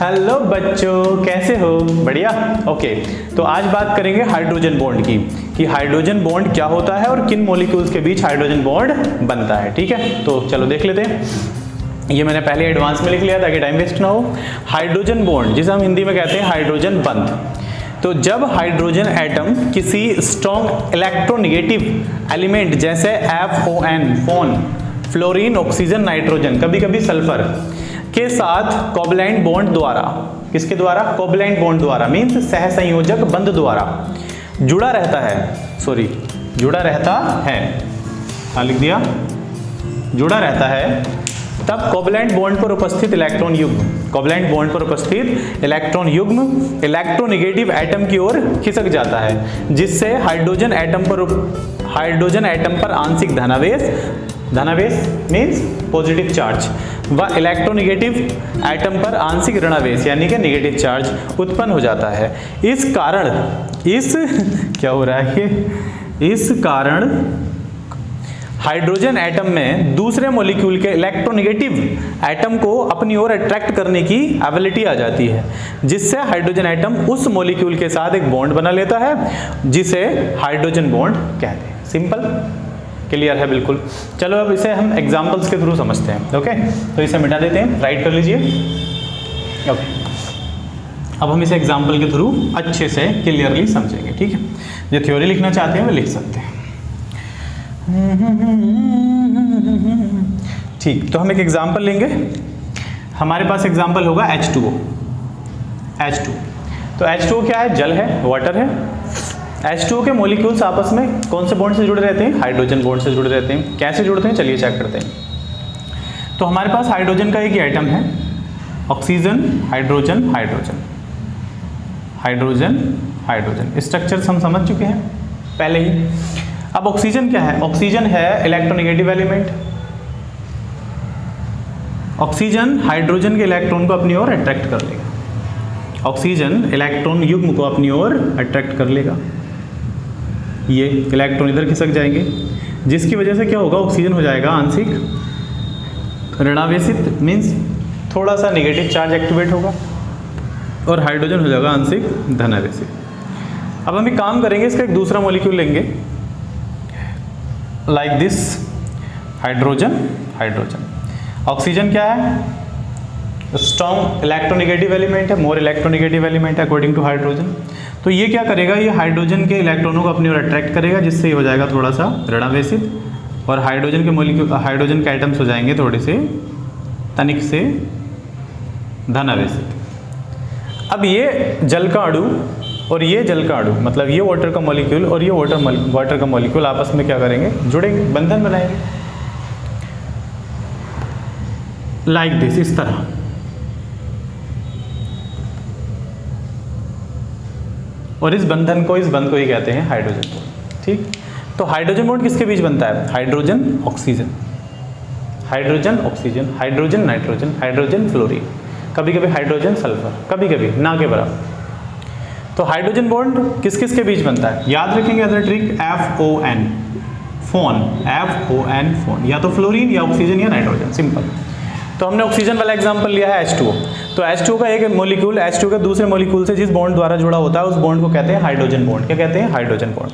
Hello बच्चों, कैसे हो? बढ़िया। ओके, तो आज बात करेंगे हाइड्रोजन बॉन्ड की कि हाइड्रोजन बॉन्ड क्या होता है और किन मॉलिक्यूल्स के बीच हाइड्रोजन बॉन्ड बनता है। ठीक है, तो चलो देख लेते हैं। ये मैंने पहले एडवांस में लिख लिया ताकि टाइम वेस्ट ना हो। हाइड्रोजन बॉन्ड, जिसे हम हिंदी में कहते हैं हाइड्रोजन बंध, तो जब हाइड्रोजन एटम किसी स्ट्रॉन्ग इलेक्ट्रोनेगेटिव एलिमेंट जैसे FON, phone, fluorine, oxygen, nitrogen, कभी कभी सल्फर के साथ कोवैलेंट बॉन्ड द्वारा, किसके द्वारा? कोवैलेंट बॉन्ड द्वारा, मींस सहसंयोजक बंध द्वारा जुड़ा रहता है, हाँ लिख दिया, जुड़ा रहता है, तब कोवैलेंट बॉन्ड पर उपस्थित इलेक्ट्रॉन युग्म, कोवैलेंट बॉन्ड पर उपस्थित इलेक्ट्रॉन युग्म इलेक्ट्रोनेगेटिव एटम की ओर खिसक जाता है, जिससे हाइड्रोजन एटम पर आंशिक धनावेश मींस पॉजिटिव चार्ज व इलेक्ट्रोनेगेटिव एटम पर आंशिक ऋणावेश यानी कि नेगेटिव चार्ज उत्पन्न हो जाता है। इस कारण हाइड्रोजन एटम में दूसरे मॉलिक्यूल के इलेक्ट्रोनेगेटिव एटम को अपनी ओर अट्रैक्ट करने की एबिलिटी आ जाती है, जिससे हाइड्रोजन एटम उस मॉलिक्यूल के साथ एक बॉन्ड बना लेता है, जिसे हाइड्रोजन बॉन्ड कहते हैं। सिंपल, क्लियर है बिल्कुल। चलो अब इसे हम एग्जांपल्स के थ्रू समझते हैं। ओके, तो इसे मिटा देते हैं, राइट कर लीजिए। ओके, अब हम इसे एग्जांपल के थ्रू अच्छे से क्लियरली समझेंगे। ठीक है, जो थ्योरी लिखना चाहते हैं वो लिख सकते हैं। ठीक, तो हम एक एग्जांपल लेंगे। हमारे पास एग्जांपल होगा H2O। तो H2O क्या है? जल है, वाटर है। H2O के मॉलिक्यूल्स आपस में कौन से बॉन्ड से जुड़े रहते हैं? हाइड्रोजन बॉन्ड से जुड़े रहते हैं। कैसे जुड़ते हैं चलिए चेक करते हैं। तो हमारे पास हाइड्रोजन का एक ही आइटम है, ऑक्सीजन, हाइड्रोजन, हाइड्रोजन। स्ट्रक्चर्स हम समझ चुके हैं पहले ही। अब ऑक्सीजन क्या है? ऑक्सीजन है इलेक्ट्रोनेगेटिव एलिमेंट। ऑक्सीजन हाइड्रोजन के इलेक्ट्रॉन को अपनी ओर अट्रैक्ट कर लेगा। ऑक्सीजन इलेक्ट्रॉन युग्म को अपनी ओर अट्रैक्ट कर लेगा। ये इलेक्ट्रॉन इधर खिसक जाएंगे, जिसकी वजह से क्या होगा? ऑक्सीजन हो जाएगा आंशिक ऋणावेशित, मीन्स थोड़ा सा नेगेटिव चार्ज एक्टिवेट होगा, और हाइड्रोजन हो जाएगा आंशिक धनावेशित। अब हम एक काम करेंगे, इसका एक दूसरा मॉलिक्यूल लेंगे लाइक दिस, हाइड्रोजन। ऑक्सीजन क्या है? स्ट्रॉन्ग इलेक्ट्रोनेगेटिव एलिमेंट है, मोर इलेक्ट्रोनेगेटिव एलिमेंट है अकॉर्डिंग टू हाइड्रोजन। तो ये क्या करेगा? ये हाइड्रोजन के इलेक्ट्रॉनों को अपनी ओर अट्रैक्ट करेगा, जिससे ये हो जाएगा थोड़ा सा ऋणावेशित, और हाइड्रोजन के मॉलिक्यूल, हाइड्रोजन के आइटम्स हो जाएंगे थोड़े से तनिक से धनावेशित। अब ये जल का अणु और ये जल का अणु, मतलब ये वाटर का मॉलिक्यूल और ये वाटर का मॉलिक्यूल आपस में क्या करेंगे? जुड़ेंगे, बंधन बनाएंगे लाइक दिस, इस तरह। और इस बंध को ही कहते हैं हाइड्रोजन बॉन्ड। ठीक, तो हाइड्रोजन बॉन्ड किसके बीच बनता है? Hydrogen oxygen, hydrogen nitrogen, hydrogen fluorine, कभी कभी हाइड्रोजन सल्फर, कभी कभी ना के बराबर। तो हाइड्रोजन बॉन्ड किस किस के बीच बनता है? याद रखेंगे as a trick, FON, phone, या तो फ्लोरीन या ऑक्सीजन या नाइट्रोजन, सिंपल। तो हमने ऑक्सीजन वाला एग्जांपल लिया है H2O। तो H2O का एक मॉलिक्यूल H2O के दूसरे मॉलिक्यूल से जिस बॉन्ड द्वारा जुड़ा होता है, उस बॉन्ड को कहते हैं हाइड्रोजन बॉन्ड। क्या कहते हैं? Hydrogen bond.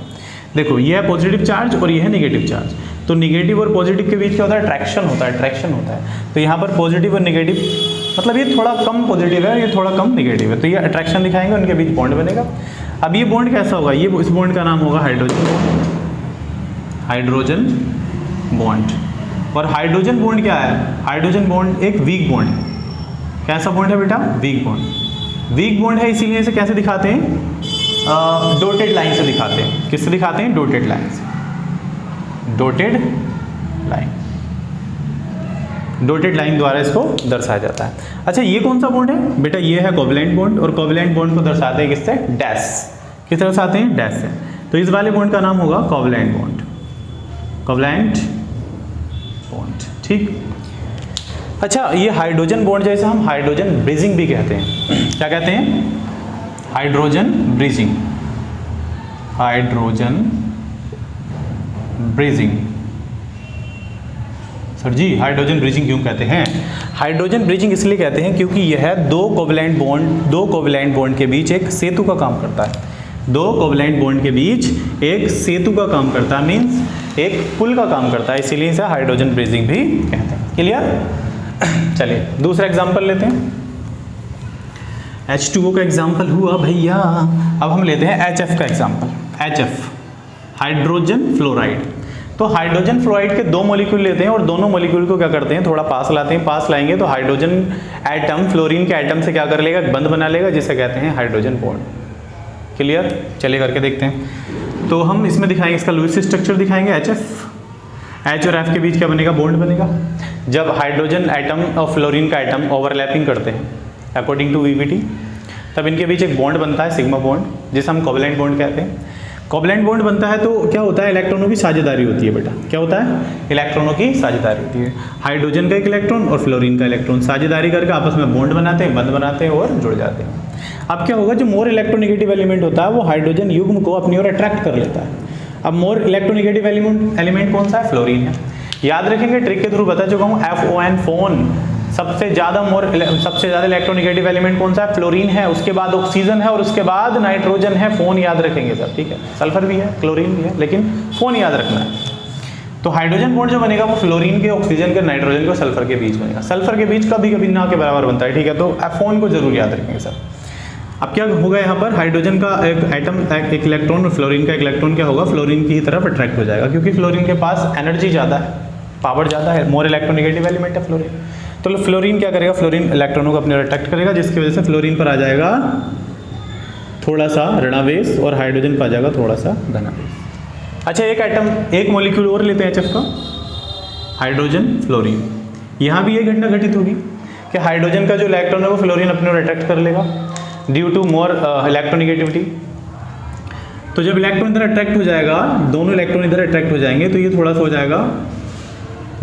देखो, ये है पॉजिटिव चार्ज और ये है नेगेटिव चार्ज। तो नेगेटिव और पॉजिटिव के बीच क्या होता है? अट्रैक्शन होता है। तो यहाँ पर पॉजिटिव और नेगेटिव, मतलब ये थोड़ा कम पॉजिटिव है और ये थोड़ा कम नेगेटिव है, तो ये अट्रैक्शन दिखाएंगे, उनके बीच बॉन्ड बनेगा। अब ये बॉन्ड कैसा होगा? ये इस बॉन्ड का नाम होगा हाइड्रोजन बॉन्ड। और हाइड्रोजन बॉन्ड क्या है? हाइड्रोजन बॉन्ड एक वीक बॉन्ड है। कैसा बॉन्ड है बेटा? वीक बॉन्ड है, इसीलिए इसे कैसे दिखाते हैं? डॉटेड लाइन से दिखाते हैं। किससे दिखाते हैं? डॉटेड लाइन से। डॉटेड लाइन द्वारा इसको दर्शाया जाता है। अच्छा, ये कौन सा बॉन्ड है बेटा? ये है कोवैलेंट बॉन्ड, और कोवैलेंट बॉन्ड को दर्शाते हैं किससे? डैश। किस तरह से आते हैं? डैश से। तो इस वाले बॉन्ड का नाम होगा कोवैलेंट बॉन्ड। ठीक। अच्छा, ये हाइड्रोजन बॉन्ड जैसे हम हाइड्रोजन ब्रिजिंग भी कहते हैं। क्या कहते हैं? Hydrogen bridging. सर जी हाइड्रोजन ब्रिजिंग क्यों कहते हैं? हाइड्रोजन ब्रिजिंग इसलिए कहते हैं क्योंकि यह दो कोवैलेंट बॉन्ड के बीच एक सेतु का काम करता है। दो कोवैलेंट बॉन्ड के बीच एक सेतु का काम करता है, मीन्स एक पुल का काम करता है, इसीलिए इसे हाइड्रोजन ब्रिजिंग भी कहते हैं। क्लियर? चलिए दूसरा एग्जांपल लेते हैं। H2O का एग्जांपल हुआ भैया। अब हम लेते हैं HF का एग्जांपल। HF hydrogen fluoride. तो हाइड्रोजन फ्लोराइड के दो मॉलिक्यूल लेते हैं और दोनों मॉलिक्यूल को क्या करते हैं, थोड़ा पास लाते हैं। पास लाएंगे तो हाइड्रोजन एटम फ्लोरीन के एटम से क्या कर लेगा, बंध बना लेगा, जिसे कहते हैं हाइड्रोजन बॉन्ड। क्लियर? चलिए करके देखते हैं। तो हम इसमें दिखाएंगे, इसका लुईस स्ट्रक्चर दिखाएंगे। H और F के बीच क्या बनेगा, बॉन्ड बनेगा। जब हाइड्रोजन एटम और फ्लोरीन का एटम ओवरलैपिंग करते हैं अकॉर्डिंग टू VVT, तब इनके बीच एक बॉन्ड बनता है, सिग्मा बॉन्ड, जिसे हम कोवैलेंट बॉन्ड कहते हैं। कोवैलेंट बॉन्ड बनता है तो क्या होता है, इलेक्ट्रॉनों की साझेदारी होती है बेटा। क्या होता है, इलेक्ट्रॉनों की साझेदारी होती है। हाइड्रोजन का एक इलेक्ट्रॉन और फ्लोरीन का इलेक्ट्रॉन साझेदारी करके आपस में बॉन्ड बनाते हैं, बंध बनाते हैं और जुड़ जाते हैं। अब क्या होगा, जो मोर इलेक्ट्रोनेगेटिव एलिमेंट होता है वो हाइड्रोजन युग्म को अपनी ओर अट्रैक्ट कर लेता है। अब मोर इलेक्ट्रोनेगेटिव एलिमेंट कौन सा है, फ्लोरीन है। याद रखेंगे, ट्रिक के थ्रू बता चुका हूँ, FON फोन सबसे ज़्यादा इलेक्ट्रोनेगेटिव एलिमेंट कौन सा है, फ्लोरीन है। उसके बाद ऑक्सीजन है और उसके बाद नाइट्रोजन है। फोन याद रखेंगे सब, ठीक है। सल्फर भी है, क्लोरीन भी है, लेकिन फोन याद रखना है। तो हाइड्रोजन बॉन्ड जो बनेगा वो फ्लोरीन के, ऑक्सीजन के, नाइट्रोजन के और सल्फर के बीच बनेगा। सल्फर के बीच कभी कभी ना के बराबर बनता है, ठीक है। तो फोन को जरूर याद रखेंगे सर। अब क्या होगा, यहाँ पर हाइड्रोजन का एक एटम, एक इलेक्ट्रॉन और फ्लोरीन का इलेक्ट्रॉन क्या होगा, फ्लोरीन की तरफ अट्रैक्ट हो जाएगा, क्योंकि फ्लोरीन के पास एनर्जी ज़्यादा है, पावर ज़्यादा है, मोर इलेक्ट्रोनेगेटिव एलिमेंट है फ्लोरीन। तो फ्लोरीन क्या करेगा, फ्लोरीन इलेक्ट्रॉनों को अपने ओर अट्रैक्ट करेगा, जिसकी वजह से फ्लोरीन पर आ जाएगा थोड़ा सा ऋणावेश और हाइड्रोजन पर आ जाएगा थोड़ा सा धनावेश। अच्छा, एक एटम, एक मॉलिक्यूल और लेते हैं HF का, हाइड्रोजन फ्लोरीन। यहाँ भी ये घटना घटित होगी कि हाइड्रोजन का जो इलेक्ट्रॉन है वो फ्लोरीन अपने ओर अट्रैक्ट कर लेगा ड्यू टू मोर इलेक्ट्रोनेगेटिविटी। तो जब इलेक्ट्रॉन इधर अट्रैक्ट हो जाएगा, दोनों इलेक्ट्रॉन इधर अट्रैक्ट हो जाएंगे, तो ये थोड़ा सा हो जाएगा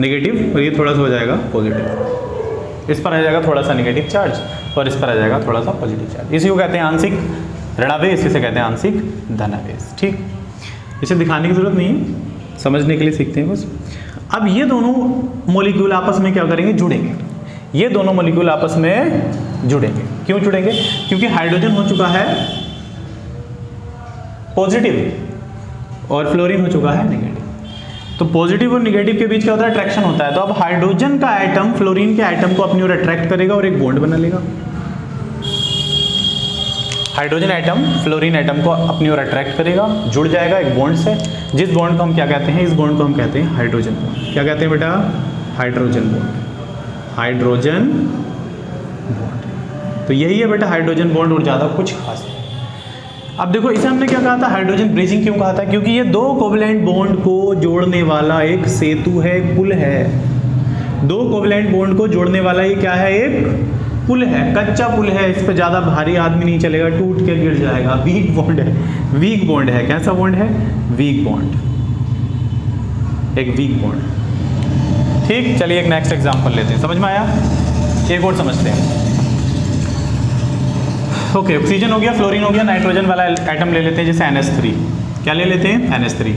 नेगेटिव और ये थोड़ा सा हो जाएगा पॉजिटिव। इस पर आ जाएगा थोड़ा सा नेगेटिव चार्ज और इस पर आ जाएगा थोड़ा सा पॉजिटिव चार्ज। इसी को कहते हैं आंशिक ऋणावेश, इसे कहते हैं आंशिक धनावेश। ठीक, इसे दिखाने की जरूरत नहीं है, समझने के लिए सीखते हैं बस। अब ये दोनों मॉलिक्यूल आपस में क्या करेंगे, जुड़ेंगे। ये दोनों मॉलिक्यूल आपस में जुड़ेंगे। क्यों जुड़ेंगे, क्योंकि हाइड्रोजन हो चुका है पॉजिटिव और फ्लोरीन हो चुका है नेगेटिव। तो पॉजिटिव और नेगेटिव के बीच क्या होता है, अट्रैक्शन होता है। तो अब हाइड्रोजन का एटम फ्लोरीन के एटम को अपनी ओर अट्रैक्ट करेगा और एक बॉन्ड बना लेगा। हाइड्रोजन एटम फ्लोरीन एटम को अपनी ओर अट्रैक्ट करेगा, जुड़ जाएगा एक बॉन्ड से, जिस बॉन्ड को हम क्या कहते हैं, इस बॉन्ड को हम कहते हैं हाइड्रोजन बॉन्ड। क्या कहते हैं बेटा, हाइड्रोजन बॉन्ड। हाइड्रोजन बॉन्ड, तो यही है बेटा हाइड्रोजन बॉन्ड, और ज़्यादा कुछ खास नहीं। अब देखो, इसे हमने क्या कहा था, हाइड्रोजन ब्रिजिंग क्यों कहा था, क्योंकि ये दो कोवैलेंट बॉन्ड को जोड़ने वाला एक सेतु है, एक पुल है। दो कोवैलेंट बॉन्ड को जोड़ने वाला ये क्या है, एक पुल है, कच्चा पुल है। इस पर ज़्यादा भारी आदमी नहीं चलेगा, टूट के गिर जाएगा। वीक बॉन्ड है, वीक बॉन्ड है। कैसा बॉन्ड है, वीक बॉन्ड, एक वीक बॉन्ड। ठीक, चलिए एक नेक्स्ट एग्जाम्पल लेते हैं। समझ में आया, एक और समझते हैं। ओके, ऑक्सीजन हो गया, फ्लोरीन हो गया, नाइट्रोजन वाला एटम ले लेते हैं, जैसे NH3। क्या ले लेते हैं, NH3।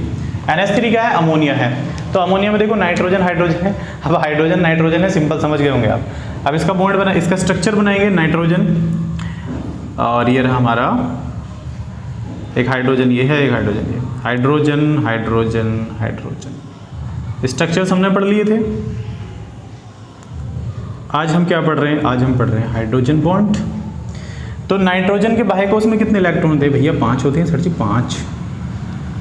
NH3 क्या है, अमोनिया है। तो अमोनिया में देखो नाइट्रोजन हाइड्रोजन है। अब हाइड्रोजन नाइट्रोजन है, सिंपल समझ गए होंगे आप। अब इसका बॉन्ड बना, इसका स्ट्रक्चर बनाएंगे, नाइट्रोजन और ये रहा हमारा एक हाइड्रोजन, ये है एक हाइड्रोजन, ये हाइड्रोजन हाइड्रोजन हाइड्रोजन। स्ट्रक्चर्स हमने पढ़ लिए थे। आज हम क्या पढ़ रहे हैं, आज हम पढ़ रहे हैं हाइड्रोजन बॉन्ड। तो नाइट्रोजन के बाह्यकोश में कितने इलेक्ट्रॉन होते हैं भैया, 5 होते हैं सर जी, 5।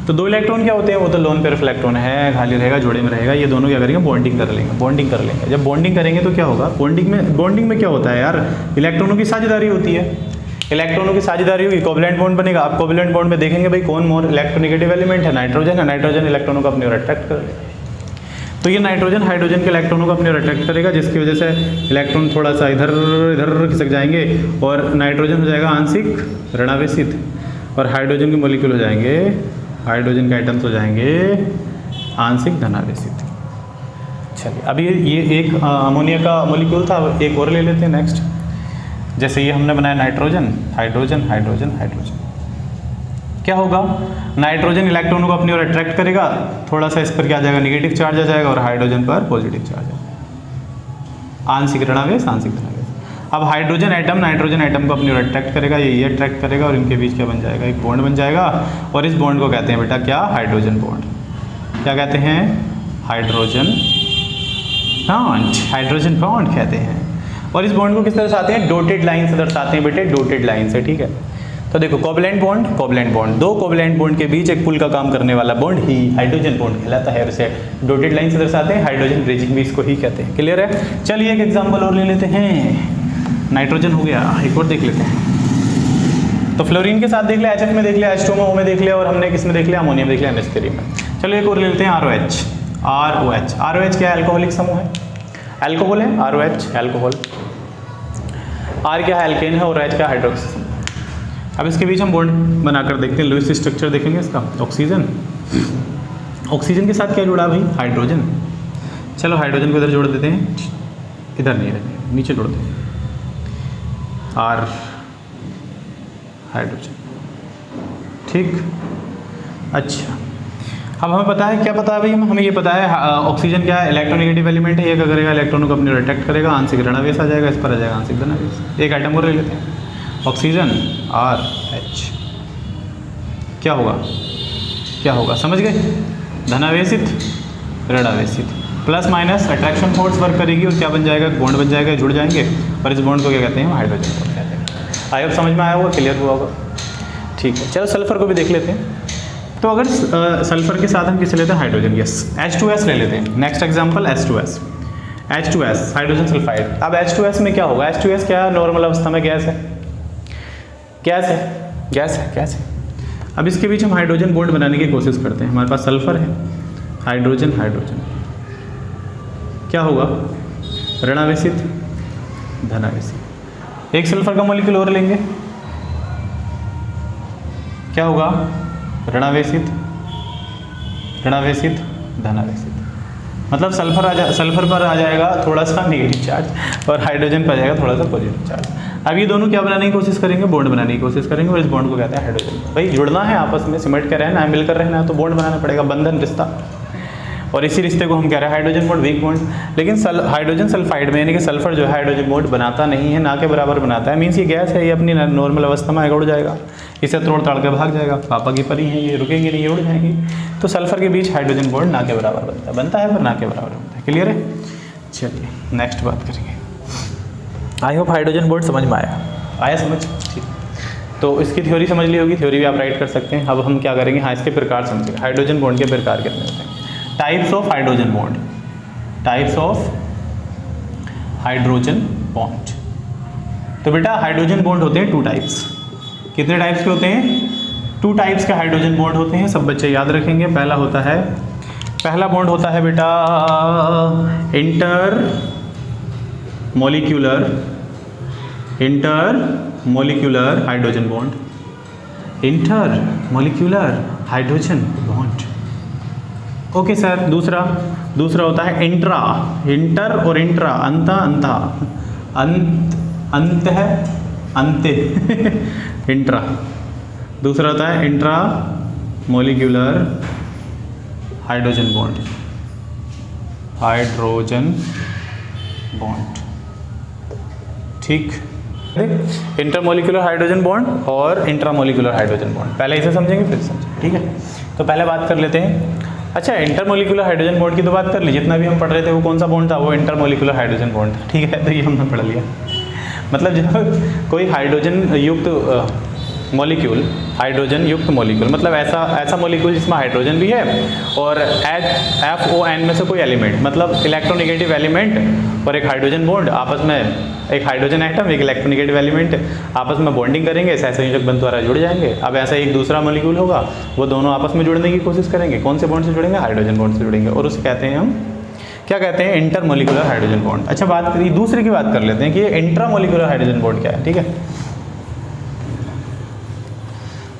तो 2 इलेक्ट्रॉन क्या होते हैं, वो तो लोन पेयर ऑफ इलेक्ट्रॉन है, खाली रहेगा, जोड़े में रहेगा। ये दोनों क्या करेंगे, बॉन्डिंग कर लेंगे, बॉन्डिंग कर लेंगे। जब बॉन्डिंग करेंगे तो क्या होगा, बॉन्डिंग में क्या होता है यार, इलेक्ट्रॉनों की साझेदारी होती है। इलेक्ट्रॉनों की साझेदारी होगी, कोवैलेंट बॉन्ड बनेगा। आप कोवैलेंट बॉन्ड में देखेंगे भाई कौन मोर इलेक्ट्रोनेगेटिव एलिमेंट है, नाइट्रोजन है। नाइट्रोजन इलेक्ट्रॉनों को अपनी ओर अट्रैक्ट कर लेगा। तो ये नाइट्रोजन हाइड्रोजन के इलेक्ट्रॉनों को अपनी ओर अट्रैक्ट करेगा, जिसकी वजह से इलेक्ट्रॉन थोड़ा सा इधर इधर खिसक जाएंगे और नाइट्रोजन हो जाएगा आंशिक ऋणावेशित और हाइड्रोजन के मॉलिक्यूल हो जाएंगे, हाइड्रोजन के आइटम्स हो जाएंगे आंशिक धनावेशित। चलिए, अभी ये एक अमोनिया का मॉलिक्यूल था, एक और ले लेते हैं नेक्स्ट। जैसे ये हमने बनाया नाइट्रोजन हाइड्रोजन हाइड्रोजन हाइड्रोजन, क्या होगा, नाइट्रोजन इलेक्ट्रॉनों को अपनी ओर अट्रैक्ट करेगा, थोड़ा सा इस पर क्या आ जाएगा, नेगेटिव चार्ज आ जाएगा, और हाइड्रोजन पर पॉजिटिव चार्ज आ जाएगा, आंशिक ऋणावेश आंशिक धनावेश। अब हाइड्रोजन एटम नाइट्रोजन एटम को अपनी ओर अट्रैक्ट करेगा, ये अट्रैक्ट करेगा, और इनके बीच क्या बन जाएगा, एक बॉन्ड बन जाएगा, और इस बॉन्ड को कहते हैं बेटा क्या, हाइड्रोजन बॉन्ड। क्या कहते हैं, हाइड्रोजन बॉन्ड, हाइड्रोजन बॉन्ड कहते हैं। और इस बॉन्ड को किस तरह से आते हैं, डॉटेड लाइन से दर्शाते हैं बेटे, डॉटेड लाइन से, ठीक है। तो देखो कोवैलेंट बॉन्ड, दो कोवैलेंट बॉन्ड के बीच एक पुल का काम करने वाला बॉन्ड ही हाइड्रोजन बॉन्ड कहलाता है, और इसे डॉटेड लाइन से दर्शाते हैं, हाइड्रोजन ब्रिजिंग भी इसको ही कहते हैं। क्लियर है। चलिए एक एग्जांपल और ले लेते हैं, नाइट्रोजन हो गया, एक और देख लेते हैं। तो फ्लोरीन के साथ देख लिया, HF में देख लिया, H2O में देख लिया, और हमने किस में देख लिया, अमोनिया में देख लिया, NH3 में। चलो एक और ले लेते हैं, ROH क्या है, अल्कोहलिक समूह है, अल्कोहल है, ROH अल्कोहल, R क्या है, एल्केन है, और H क्या हाइड्रोक्सी समूह। अब इसके बीच हम बॉन्ड बनाकर देखते हैं, लुईस स्ट्रक्चर देखेंगे इसका। ऑक्सीजन के साथ क्या जुड़ा भाई, हाइड्रोजन। चलो हाइड्रोजन को इधर जोड़ देते हैं, इधर नहीं रहने, नीचे जोड़ देते हैं, R हाइड्रोजन, ठीक। अच्छा अब हमें पता है, क्या पता है भाई, हमें ये पता है ऑक्सीजन क्या है, इलेक्ट्रोनेगेटिव एलिमेंट है, ये क्या करेगा, इलेक्ट्रॉनों को अपने अट्रैक्ट करेगा, आंशिक ऋणावेश आ जाएगा, इस पर आ जाएगा आंशिक धनावेश। एक आइटम और ले लेते हैं, ऑक्सीजन RH, क्या होगा समझ गए, धनावेशित ऋणावेशित, plus minus attraction force work करेगी, और क्या बन जाएगा, बॉन्ड बन जाएगा, जुड़ जाएंगे, और इस बॉन्ड को क्या कहते हैं, हाइड्रोजन बॉन्ड कहते हैं। आई होप समझ में आया होगा, क्लियर हुआ होगा, ठीक है। चलो सल्फर को भी देख लेते हैं। तो अगर सल्फर के साथ हम किसे लेते हैं, हाइड्रोजन, यस, H2S ले लेते हैं। Next example H2S hydrogen sulphide. अब H2S में क्या होगा, H2S क्या नॉर्मल अवस्था में गैस है। अब इसके बीच हम हाइड्रोजन बॉन्ड बनाने की कोशिश करते हैं, हमारे पास सल्फर है, हाइड्रोजन, क्या होगा, ऋणावेशित धनावेशित। एक सल्फर का मॉलिक्यूल और लेंगे, क्या होगा, ऋणावेशित धनावेशित। मतलब सल्फर पर आ जाएगा थोड़ा सा नेगेटिव चार्ज, और हाइड्रोजन पर आ जाएगा थोड़ा सा पॉजिटिव चार्ज। अब ये दोनों क्या बनाने की कोशिश करेंगे, बॉन्ड बनाने की कोशिश करेंगे, और इस बॉन्ड को कहते हैं हाइड्रोजन। भाई जुड़ना है, आपस में सिमट के रहना है, मिलकर रहना है, तो बॉन्ड बनाना पड़ेगा, बंधन रिश्ता, और इसी रिश्ते को हम कह रहे हैं हाइड्रोजन बॉन्ड, वीक बॉन्ड। लेकिन हाइड्रोजन सल्फाइड में यानी कि सल्फर जो है हाइड्रोजन बॉन्ड बनाता नहीं है, ना के बराबर बनाता है। मीन्स ये गैस है, ये अपनी नॉर्मल अवस्था में उड़ जाएगा, इसे तोड़ ताड़ के भाग जाएगा, पापा की परी है, ये रुकेंगे नहीं, ये उड़ जाएंगी। तो सल्फर के बीच हाइड्रोजन बॉन्ड ना के बराबर बनता है पर ना के बराबर बनता है। क्लियर है। चलिए नेक्स्ट बात करेंगे। आई होप हाइड्रोजन बॉन्ड समझ में आया समझ, ठीक। तो इसकी थ्योरी समझ ली होगी, थ्योरी भी आप राइट कर सकते हैं। अब हम क्या करेंगे, हाँ इसके प्रकार समझेंगे, हाइड्रोजन बॉन्ड के प्रकार कितने होते हैं, टाइप्स ऑफ हाइड्रोजन बॉन्ड। तो बेटा हाइड्रोजन बॉन्ड होते हैं 2 टाइप्स। कितने टाइप्स के होते हैं, 2 टाइप्स के हाइड्रोजन बॉन्ड होते हैं, सब बच्चे याद रखेंगे। पहला बॉन्ड होता है बेटा inter molecular hydrogen bond, okay sir. दूसरा होता है इंटर और इंट्रा, अंत है अंत्य इंट्रा। दूसरा होता है इंट्रा मोलिक्यूलर हाइड्रोजन बॉन्ड, ठीक। इंटरमोलिकुलर हाइड्रोजन बॉन्ड और इंट्रामोलिकुलर हाइड्रोजन बॉन्ड, पहले इसे समझेंगे फिर समझेंगे, ठीक है। तो पहले बात कर लेते हैं। अच्छा इंटरमोलिकुलर हाइड्रोजन बॉन्ड की तो बात कर ली, जितना भी हम पढ़ रहे थे वो कौन सा बॉन्ड था, वो इंटरमोलिकुलर हाइड्रोजन बॉन्ड था, ठीक है। तो ये हमने पढ़ लिया। मतलब जब कोई हाइड्रोजन युक्त मॉलिक्यूल मतलब ऐसा मॉलिक्यूल जिसमें हाइड्रोजन भी है और FON में से कोई एलिमेंट, मतलब इलेक्ट्रोनेगेटिव एलिमेंट और एक हाइड्रोजन बॉन्ड आपस में, एक हाइड्रोजन एटम एक इलेक्ट्रोनेगेटिव एलिमेंट आपस में बॉन्डिंग करेंगे, सहसंयोजक बंध द्वारा जुड़ जाएंगे। अब ऐसा एक दूसरा मॉलिक्यूल होगा, वो दोनों आपस में जुड़ने की कोशिश करेंगे। कौन से बॉन्ड से जुड़ेंगे, हाइड्रोजन बॉन्ड से जुड़ेंगे, और उसे कहते हैं हम क्या कहते हैं, इंटरमोलिकुलर हाइड्रोजन बॉन्ड। अच्छा बात करिए दूसरे की बात कर लेते हैं कि ये इंट्रामोलिकुलर हाइड्रोजन बॉन्ड क्या है, ठीक है।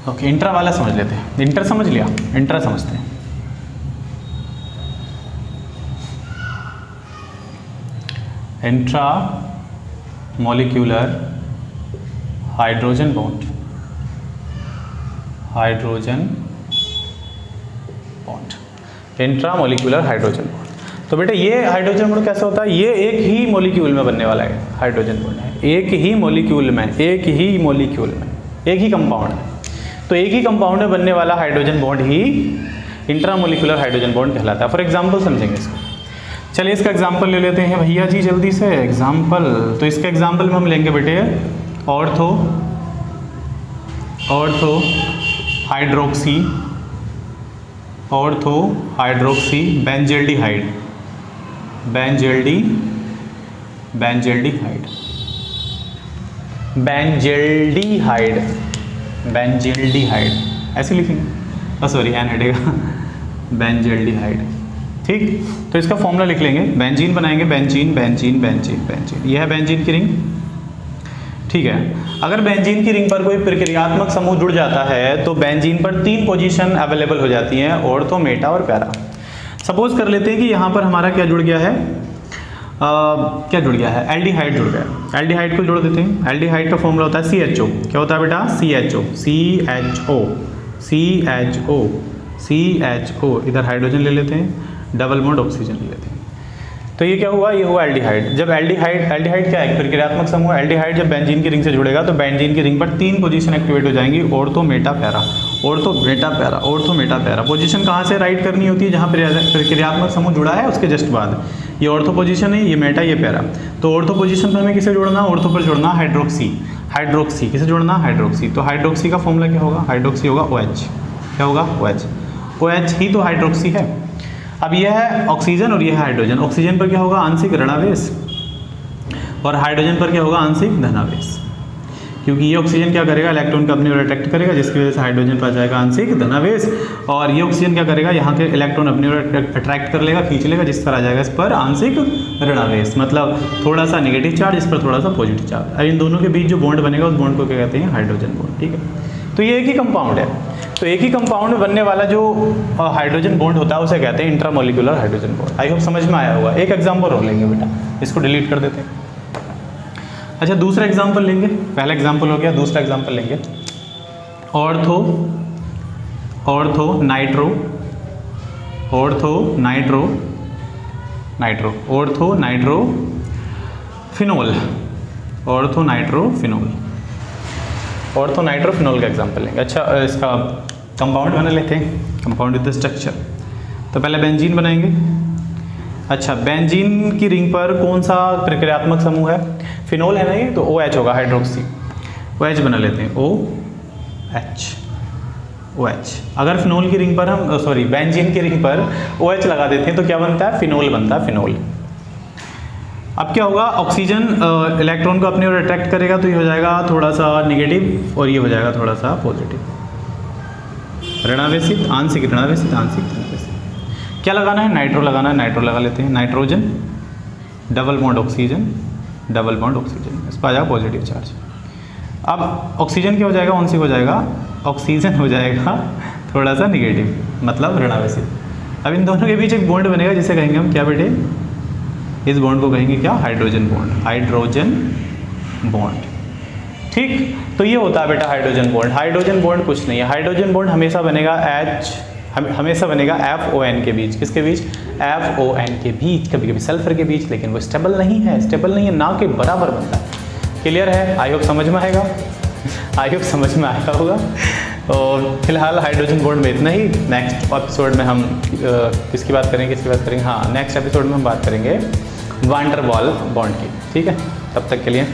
ओके इंट्रा वाला समझ लेते हैं, इंटर समझ लिया, इंट्रा समझते हैं। Intra molecular hydrogen hydrogen bond, intramolecular hydrogen bond. तो बेटा ये हाइड्रोजन बॉन्ड कैसे होता है, ये एक ही मॉलिक्यूल में बनने वाला है हाइड्रोजन बॉन्ड है, एक ही मॉलिक्यूल में, एक ही कंपाउंड में। तो एक ही कंपाउंड में बनने वाला हाइड्रोजन बॉन्ड ही इंट्रामोलिकुलर हाइड्रोजन बॉन्ड कहलाता है। फॉर एग्जांपल समझेंगे इसको, चलिए इसका एग्जांपल ले लेते हैं भैया जी जल्दी से एग्जांपल। तो इसके एग्जांपल में हम लेंगे बेटे ऑर्थो हाइड्रोक्सी बेंजल्डिहाइड ऐसे लिखेंगे, सॉरी एन हटेगा, बेंजल्डिहाइड। ठीक, तो इसका फॉर्मूला लिख लेंगे, बेंजीन बनाएंगे, बेंजीन। यह है बेंजीन की रिंग। ठीक है, अगर बेंजीन की रिंग पर कोई प्रक्रियात्मक समूह जुड़ जाता है तो बेंजीन पर 3 पोजीशन अवेलेबल हो जाती हैं, ऑर्थो, मेटा और पैरा। सपोज कर लेते हैं कि यहाँ पर हमारा क्या जुड़ गया है, एल्डिहाइड जुड़ गया। एल्डिहाइड को जोड़ देते हैं। एल्डिहाइड का फॉर्मूला होता है CHO। क्या होता है बेटा, CHO। इधर हाइड्रोजन ले लेते हैं, डबल बॉन्ड ऑक्सीजन ले लेते हैं। तो ये क्या हुआ, ये हुआ एल्डिहाइड। जब एल्डिहाइड क्या है, प्रक्रियात्मक समूह। एल्डिहाइड जब बेंजीन की रिंग से जुड़ेगा तो बेंजीन की रिंग पर 3 पोजीशन एक्टिवेट हो जाएंगी, ऑर्थो, मेटा, पैरा। पोजीशन कहाँ से राइट करनी होती है, जहाँ प्रक्रियात्मक समूह जुड़ा है उसके जस्ट बाद। ये ऑर्थो पोजीशन है, ये मेटा, ये पैरा। तो ऑर्थो पोजीशन पर हमें किसे जोड़ना, ऑर्थो पर जोड़ना हाइड्रोक्सी। किसे जोड़ना, हाइड्रोक्सी। तो हाइड्रोक्सी का फॉर्मूला क्या होगा, हाइड्रोक्सी होगा OH। क्या होगा, OH ही तो हाइड्रोक्सी है। अब यह है ऑक्सीजन और यह है हाइड्रोजन। ऑक्सीजन पर क्या होगा, आंशिक ऋणावेश, और हाइड्रोजन पर क्या होगा, आंशिक धनावेश। क्योंकि ये ऑक्सीजन क्या करेगा, इलेक्ट्रॉन को अपनी ओर अट्रैक्ट करेगा, जिसकी वजह से हाइड्रोजन पर जाएगा आंशिक धनावेश, और ये ऑक्सीजन क्या करेगा, यहाँ के इलेक्ट्रॉन अपनी ओर अट्रैक्ट कर लेगा, खींच लेगा, जिस पर आ जाएगा इस पर आंशिक ऋणावेश, मतलब थोड़ा सा नेगेटिव चार्ज, इस पर थोड़ा सा पॉजिटिव चार्ज। अब इन दोनों के बीच जो बॉन्ड बनेगा उस बॉन्ड को क्या कहते हैं, हाइड्रोजन बॉन्ड। ठीक है, तो ये एक ही कंपाउंड है। तो एक ही कंपाउंड में बनने वाला जो हाइड्रोजन बॉन्ड होता है उसे कहते हैं intramolecular hydrogen bond. I hope समझ में आया होगा। एक एग्जांपल और लेंगे बेटा, इसको डिलीट कर देते हैं। अच्छा, दूसरा एग्जांपल लेंगे, पहला एग्जांपल हो गया, दूसरा एग्जांपल लेंगे ऑर्थो नाइट्रोफिनोल का एग्जांपल लेंगे। अच्छा, इसका कंपाउंड बना लेते हैं, कंपाउंड विद स्ट्रक्चर। तो पहले बेंजीन बनाएंगे। अच्छा, बेंजीन की रिंग पर कौन सा प्रक्रियात्मक समूह है, फिनोल है ना ये, तो OH होगा, हाइड्रोक्सी। OH बना लेते हैं, OH। अगर फिनोल की रिंग पर हम बेंजीन की रिंग पर OH लगा देते हैं तो क्या बनता है, फिनोल बनता है, फिनोल। अब क्या होगा, ऑक्सीजन इलेक्ट्रॉन को अपनी ओर अट्रैक्ट करेगा, तो ये हो जाएगा थोड़ा सा नेगेटिव और ये हो जाएगा थोड़ा सा पॉजिटिव, ऋणावेशित, आंशिक ऋणावेशित, आंशिक धनावेशित। क्या लगाना है, नाइट्रो लगाना है, नाइट्रो लगा लेते हैं। नाइट्रोजन, डबल बॉन्ड ऑक्सीजन, इस पर आ जाएगा पॉजिटिव चार्ज। अब ऑक्सीजन क्या हो जाएगा, आंशिक हो जाएगा, ऑक्सीजन हो जाएगा थोड़ा सा नेगेटिव, मतलब ऋणावेशित। अब इन दोनों के बीच एक बॉन्ड बनेगा जिसे कहेंगे हम क्या बेटे, इस बॉन्ड को कहेंगे क्या, हाइड्रोजन बॉन्ड। ठीक, तो ये होता है बेटा हाइड्रोजन बॉन्ड। हाइड्रोजन बॉन्ड कुछ नहीं है, हाइड्रोजन बॉन्ड हमेशा बनेगा हमेशा बनेगा FON के बीच। किसके बीच, FON के बीच, कभी कभी सल्फर के बीच, लेकिन वो स्टेबल नहीं है, ना के बराबर बनता है। क्लियर है, आई होप समझ में आएगा, आया होगा। और फिलहाल हाइड्रोजन बॉन्ड में इतना ही। नेक्स्ट एपिसोड में हम किसकी बात करेंगे, हाँ, नेक्स्ट एपिसोड में हम बात करेंगे वान डेर वाल बॉन्ड की। ठीक है, तब तक के लिए